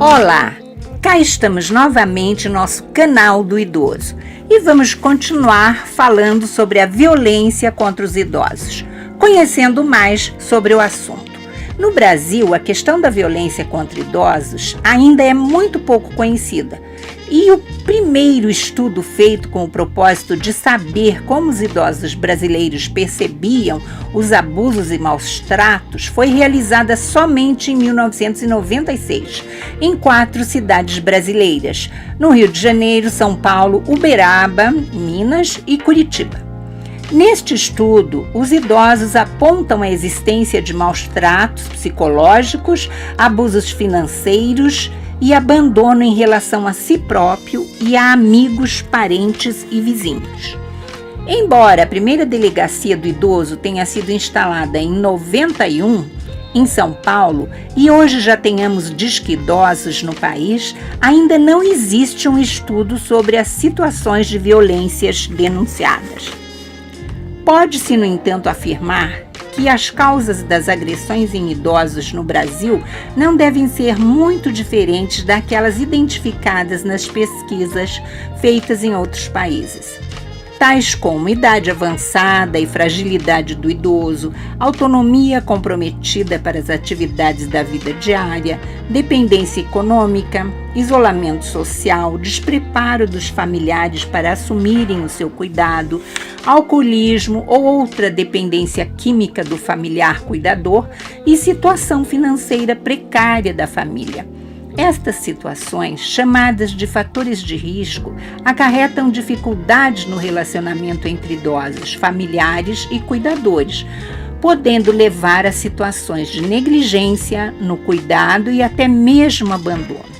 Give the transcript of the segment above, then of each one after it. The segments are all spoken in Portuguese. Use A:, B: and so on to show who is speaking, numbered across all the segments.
A: Olá! Cá estamos novamente no nosso canal do idoso e vamos continuar falando sobre a violência contra os idosos, conhecendo mais sobre o assunto. No Brasil, a questão da violência contra idosos ainda é muito pouco conhecida. E o primeiro estudo feito com o propósito de saber como os idosos brasileiros percebiam os abusos e maus tratos foi realizada somente em 1996, em 4 cidades brasileiras, no Rio de Janeiro, São Paulo, Uberaba, Minas e Curitiba. Neste estudo, os idosos apontam a existência de maus tratos psicológicos, abusos financeiros e abandono em relação a si próprio e a amigos, parentes e vizinhos. Embora a primeira delegacia do idoso tenha sido instalada em 91, em São Paulo, e hoje já tenhamos Disque Idosos no país, ainda não existe um estudo sobre as situações de violências denunciadas. Pode-se, no entanto, afirmar que as causas das agressões em idosos no Brasil não devem ser muito diferentes daquelas identificadas nas pesquisas feitas em outros países, tais como idade avançada e fragilidade do idoso, autonomia comprometida para as atividades da vida diária, dependência econômica, isolamento social, despreparo dos familiares para assumirem o seu cuidado, alcoolismo ou outra dependência química do familiar cuidador e situação financeira precária da família. Estas situações, chamadas de fatores de risco, acarretam dificuldades no relacionamento entre idosos, familiares e cuidadores, podendo levar a situações de negligência no cuidado e até mesmo abandono.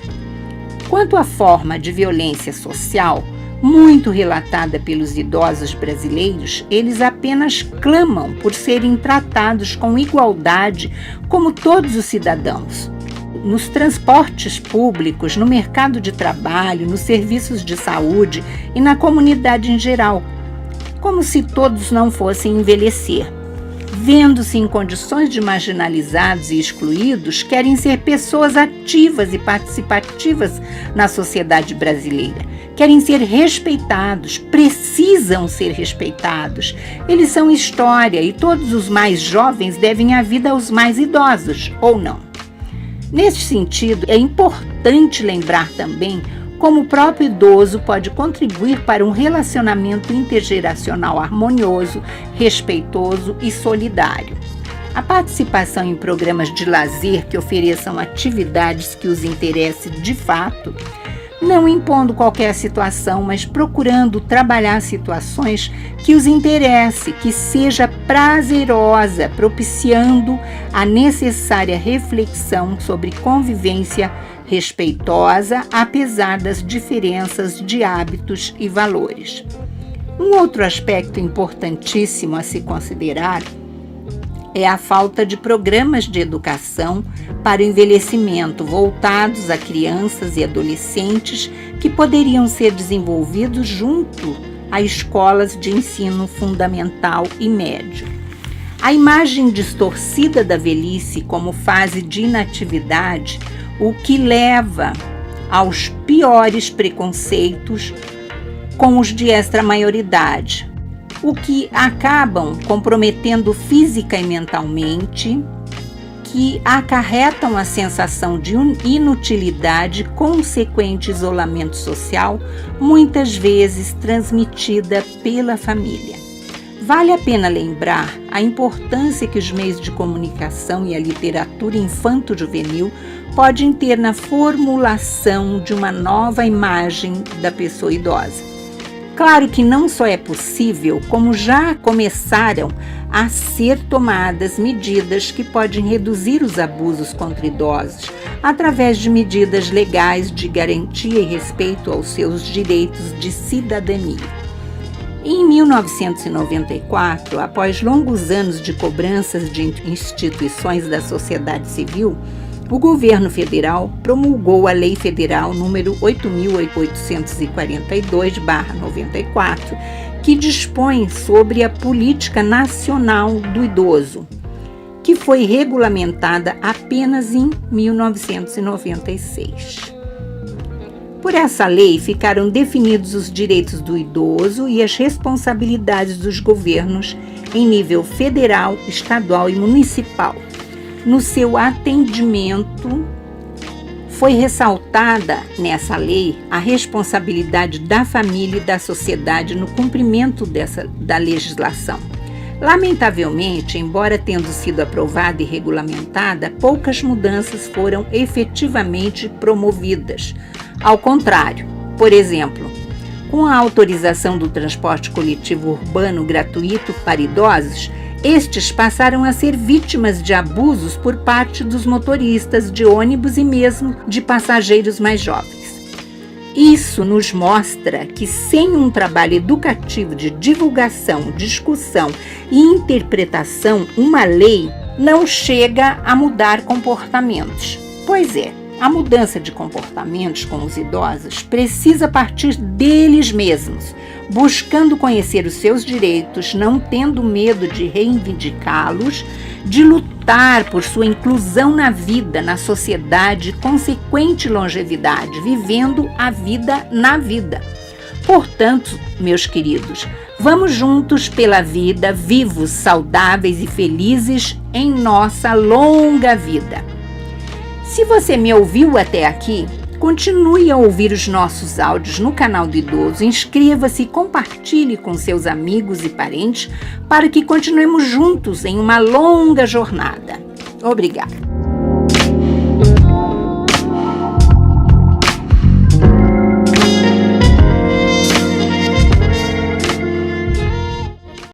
A: Quanto à forma de violência social, muito relatada pelos idosos brasileiros, eles apenas clamam por serem tratados com igualdade como todos os cidadãos. Nos transportes públicos, no mercado de trabalho, nos serviços de saúde e na comunidade em geral, como se todos não fossem envelhecer. Vendo-se em condições de marginalizados e excluídos, querem ser pessoas ativas e participativas na sociedade brasileira. Querem ser respeitados, precisam ser respeitados. Eles são história e todos os mais jovens devem a vida aos mais idosos, ou não. Neste sentido, é importante lembrar também como o próprio idoso pode contribuir para um relacionamento intergeracional harmonioso, respeitoso e solidário. A participação em programas de lazer que ofereçam atividades que os interessem de fato, não impondo qualquer situação, mas procurando trabalhar situações que os interesse, que seja prazerosa, propiciando a necessária reflexão sobre convivência respeitosa, apesar das diferenças de hábitos e valores. Um outro aspecto importantíssimo a se considerar é a falta de programas de educação para o envelhecimento voltados a crianças e adolescentes que poderiam ser desenvolvidos junto a escolas de ensino fundamental e médio. A imagem distorcida da velhice como fase de inatividade, o que leva aos piores preconceitos com os de extramaioridade, o que acabam comprometendo física e mentalmente, que acarretam a sensação de inutilidade, consequente isolamento social, muitas vezes transmitida pela família. Vale a pena lembrar a importância que os meios de comunicação e a literatura infanto-juvenil podem ter na formulação de uma nova imagem da pessoa idosa. Claro que não só é possível, como já começaram a ser tomadas medidas que podem reduzir os abusos contra idosos, através de medidas legais de garantia e respeito aos seus direitos de cidadania. Em 1994, após longos anos de cobranças de instituições da sociedade civil, o governo federal promulgou a Lei Federal nº 8.842/94, que dispõe sobre a Política Nacional do Idoso, que foi regulamentada apenas em 1996. Por essa lei, ficaram definidos os direitos do idoso e as responsabilidades dos governos em nível federal, estadual e municipal. No seu atendimento, foi ressaltada nessa lei a responsabilidade da família e da sociedade no cumprimento da legislação. Lamentavelmente, embora tendo sido aprovada e regulamentada, poucas mudanças foram efetivamente promovidas. Ao contrário, por exemplo, com a autorização do transporte coletivo urbano gratuito para idosos, estes passaram a ser vítimas de abusos por parte dos motoristas de ônibus e mesmo de passageiros mais jovens. Isso nos mostra que, sem um trabalho educativo de divulgação, discussão e interpretação, uma lei não chega a mudar comportamentos. Pois é, a mudança de comportamentos com os idosos precisa partir deles mesmos, buscando conhecer os seus direitos, não tendo medo de reivindicá-los, de lutar por sua inclusão na vida, na sociedade, consequente longevidade, vivendo a vida na vida. Portanto, meus queridos, vamos juntos pela vida, vivos, saudáveis e felizes em nossa longa vida. Se você me ouviu até aqui, continue a ouvir os nossos áudios no canal do Idoso, inscreva-se e compartilhe com seus amigos e parentes para que continuemos juntos em uma longa jornada. Obrigada.